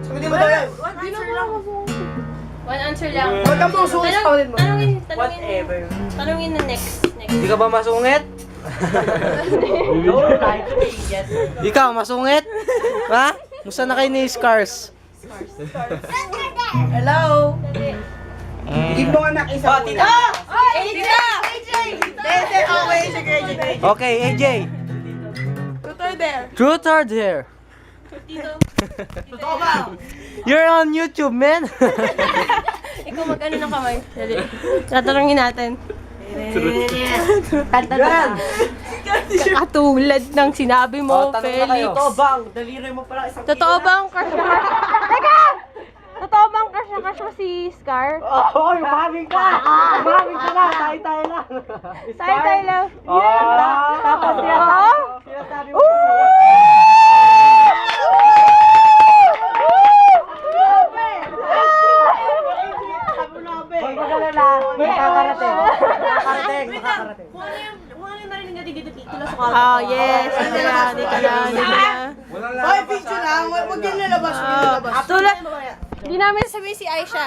Sagutin mo daw yan. One answer lang. Huwag kang musungit sa ulit mo. Tanungin na next. Di ka ba masungit? Ikaw, masungit? Ha? Musta na kayo ni Scars? Hello. Give mo anak isa muna. Okay, AJ. Truth or dare? Totoo ba? You're on YouTube, man. Ikaw mag-ano ng kamay. Dali. Tatanungin natin. Kanta na. Katulad ng sinabi mo, Felix. bang, daliri mo pala isang Totoo bang crush na crush? Teka! Totoo bang crush na crush mo si Scar? Oo, umaming ka! Umaming ka na! Tayo lang! Tayo lang. Tapos Sinasabi mo. Huwag magalala! Makakarating! Makakarating! Oh, yes. Dito na. Hoy, picture lang! Huwag yung lalabas! Tulad. Hindi namin sabihin si Aisha.